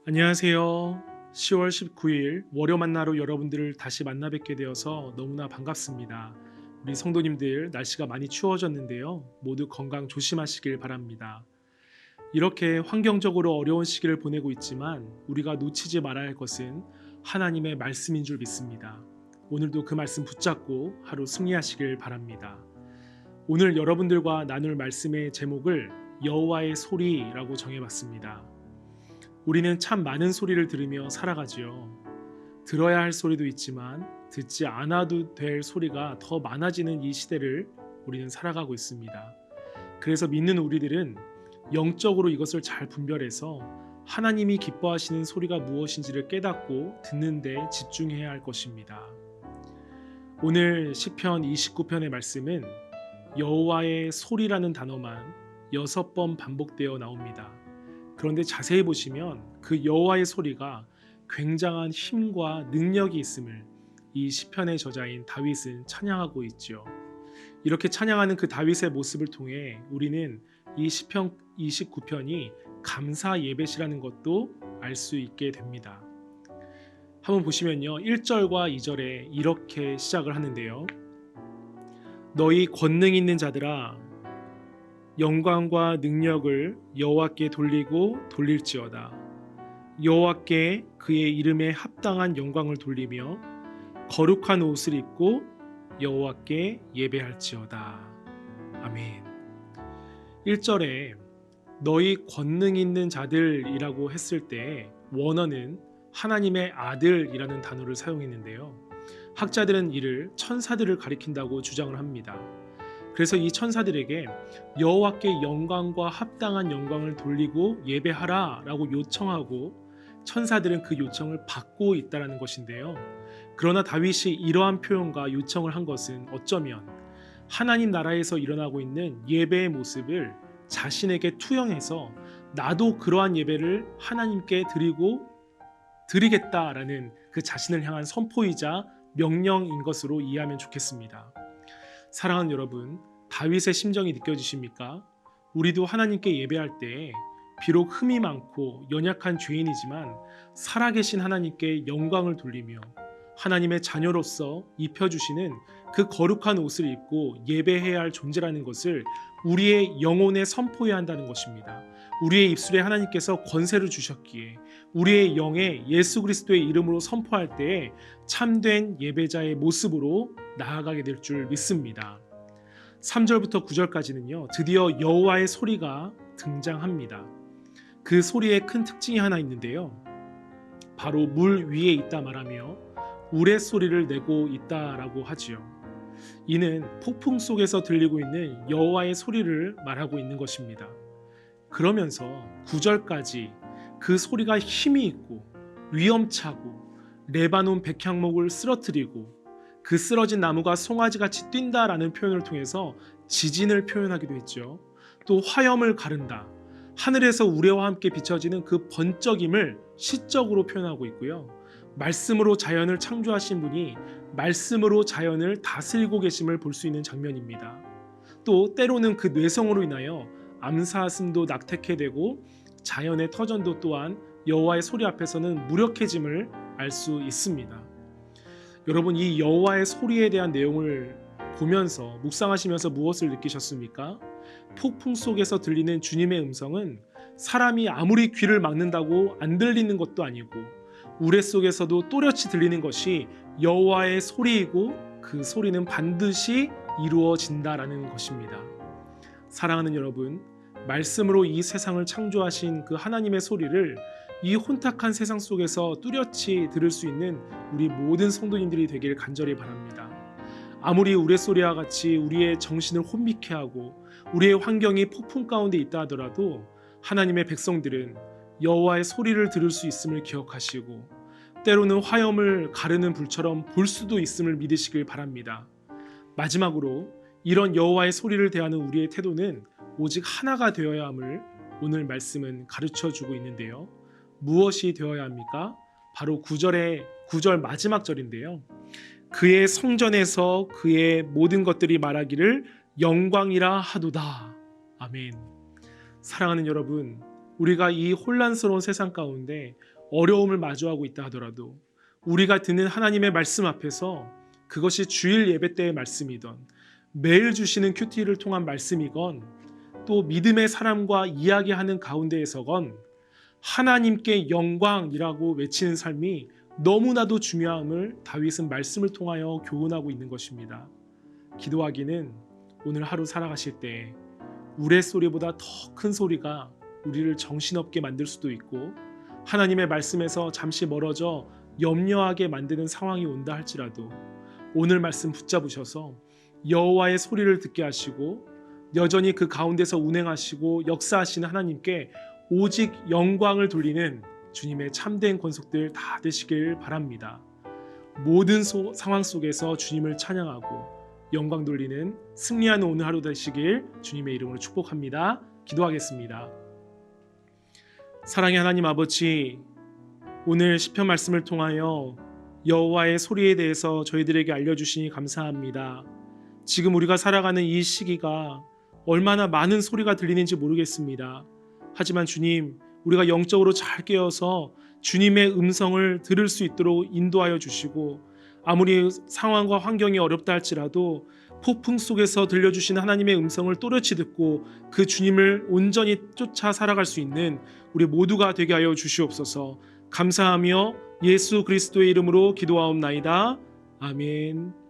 안녕하세요. 10월 19일 월요 만나로 여러분들을 다시 만나 뵙게 되어서 너무나 반갑습니다. 우리 성도님들 날씨가 많이 추워졌는데요. 모두 건강 조심하시길 바랍니다. 이렇게 환경적으로 어려운 시기를 보내고 있지만 우리가 놓치지 말아야 할 것은 하나님의 말씀인 줄 믿습니다. 오늘도 그 말씀 붙잡고 하루 승리하시길 바랍니다. 오늘 여러분들과 나눌 말씀의 제목을 여호와의 소리라고 정해봤습니다. 우리는 참 많은 소리를 들으며 살아가지요. 들어야 할 소리도 있지만 듣지 않아도 될 소리가 더 많아지는 이 시대를 우리는 살아가고 있습니다. 그래서 믿는 우리들은 영적으로 이것을 잘 분별해서 하나님이 기뻐하시는 소리가 무엇인지를 깨닫고 듣는 데 집중해야 할 것입니다. 오늘 시편 29편의 말씀은 여호와의 소리라는 단어만 6번 반복되어 나옵니다. 그런데 자세히 보시면 그 여호와의 소리가 굉장한 힘과 능력이 있음을 이 시편의 저자인 다윗은 찬양하고 있죠. 이렇게 찬양하는 그 다윗의 모습을 통해 우리는 이 시편 29편이 감사 예배시라는 것도 알 수 있게 됩니다. 한번 보시면요. 1절과 2절에 이렇게 시작을 하는데요. 너희 권능 있는 자들아 영광과 능력을 여호와께 돌리고 돌릴지어다. 여호와께 그의 이름에 합당한 영광을 돌리며 거룩한 옷을 입고 여호와께 예배할지어다. 아멘. 1절에 너희 권능 있는 자들이라고 했을 때 원어는 하나님의 아들이라는 단어를 사용했는데요. 학자들은 이를 천사들을 가리킨다고 주장을 합니다. 그래서 이 천사들에게 여호와께 영광과 합당한 영광을 돌리고 예배하라 라고 요청하고 천사들은 그 요청을 받고 있다는 것인데요. 그러나 다윗이 이러한 표현과 요청을 한 것은 어쩌면 하나님 나라에서 일어나고 있는 예배의 모습을 자신에게 투영해서 나도 그러한 예배를 하나님께 드리겠다라는 그 자신을 향한 선포이자 명령인 것으로 이해하면 좋겠습니다. 사랑하는 여러분, 다윗의 심정이 느껴지십니까? 우리도 하나님께 예배할 때 비록 흠이 많고 연약한 죄인이지만 살아계신 하나님께 영광을 돌리며 하나님의 자녀로서 입혀주시는 그 거룩한 옷을 입고 예배해야 할 존재라는 것을 우리의 영혼에 선포해야 한다는 것입니다. 우리의 입술에 하나님께서 권세를 주셨기에 우리의 영에 예수 그리스도의 이름으로 선포할 때에 참된 예배자의 모습으로 나아가게 될 줄 믿습니다. 3절부터 9절까지는요. 드디어 여호와의 소리가 등장합니다. 그 소리의 큰 특징이 하나 있는데요. 바로 물 위에 있다 말하며 우레소리를 내고 있다라고 하지요. 이는 폭풍 속에서 들리고 있는 여호와의 소리를 말하고 있는 것입니다. 그러면서 9절까지 그 소리가 힘이 있고 위험차고 레바논 백향목을 쓰러뜨리고 그 쓰러진 나무가 송아지같이 뛴다라는 표현을 통해서 지진을 표현하기도 했죠. 또 화염을 가른다. 하늘에서 우레와 함께 비춰지는 그 번쩍임을 시적으로 표현하고 있고요. 말씀으로 자연을 창조하신 분이 말씀으로 자연을 다스리고 계심을 볼 수 있는 장면입니다. 또 때로는 그 뇌성으로 인하여 암사슴도 낙태케 되고 자연의 터전도 또한 여호와의 소리 앞에서는 무력해짐을 알 수 있습니다. 여러분, 이 여호와의 소리에 대한 내용을 보면서 묵상하시면서 무엇을 느끼셨습니까? 폭풍 속에서 들리는 주님의 음성은 사람이 아무리 귀를 막는다고 안 들리는 것도 아니고 우레 속에서도 또렷이 들리는 것이 여호와의 소리이고 그 소리는 반드시 이루어진다라는 것입니다. 사랑하는 여러분, 말씀으로 이 세상을 창조하신 그 하나님의 소리를 이 혼탁한 세상 속에서 뚜렷이 들을 수 있는 우리 모든 성도님들이 되길 간절히 바랍니다. 아무리 우레소리와 같이 우리의 정신을 혼미케 하고 우리의 환경이 폭풍 가운데 있다 하더라도 하나님의 백성들은 여호와의 소리를 들을 수 있음을 기억하시고 때로는 화염을 가르는 불처럼 볼 수도 있음을 믿으시길 바랍니다. 마지막으로 이런 여호와의 소리를 대하는 우리의 태도는 오직 하나가 되어야 함을 오늘 말씀은 가르쳐주고 있는데요. 무엇이 되어야 합니까? 바로 9절 마지막 절인데요. 그의 성전에서 그의 모든 것들이 말하기를 영광이라 하도다. 아멘. 사랑하는 여러분, 우리가 이 혼란스러운 세상 가운데 어려움을 마주하고 있다 하더라도 우리가 듣는 하나님의 말씀 앞에서 그것이 주일 예배 때의 말씀이던 매일 주시는 큐티를 통한 말씀이건 또 믿음의 사람과 이야기하는 가운데에서건 하나님께 영광이라고 외치는 삶이 너무나도 중요함을 다윗은 말씀을 통하여 교훈하고 있는 것입니다. 기도하기는 오늘 하루 살아가실 때 우레소리보다 더 큰 소리가 우리를 정신없게 만들 수도 있고 하나님의 말씀에서 잠시 멀어져 염려하게 만드는 상황이 온다 할지라도 오늘 말씀 붙잡으셔서 여호와의 소리를 듣게 하시고 여전히 그 가운데서 운행하시고 역사하시는 하나님께 오직 영광을 돌리는 주님의 참된 권속들 다 되시길 바랍니다. 모든 상황 속에서 주님을 찬양하고 영광 돌리는 승리하는 오늘 하루 되시길 주님의 이름으로 축복합니다. 기도하겠습니다. 사랑의 하나님 아버지, 오늘 시편 말씀을 통하여 여호와의 소리에 대해서 저희들에게 알려주시니 감사합니다. 지금 우리가 살아가는 이 시기가 얼마나 많은 소리가 들리는지 모르겠습니다. 하지만 주님, 우리가 영적으로 잘 깨어서 주님의 음성을 들을 수 있도록 인도하여 주시고 아무리 상황과 환경이 어렵다 할지라도 폭풍 속에서 들려주신 하나님의 음성을 또렷이 듣고 그 주님을 온전히 쫓아 살아갈 수 있는 우리 모두가 되게 하여 주시옵소서. 감사하며 예수 그리스도의 이름으로 기도하옵나이다. 아멘.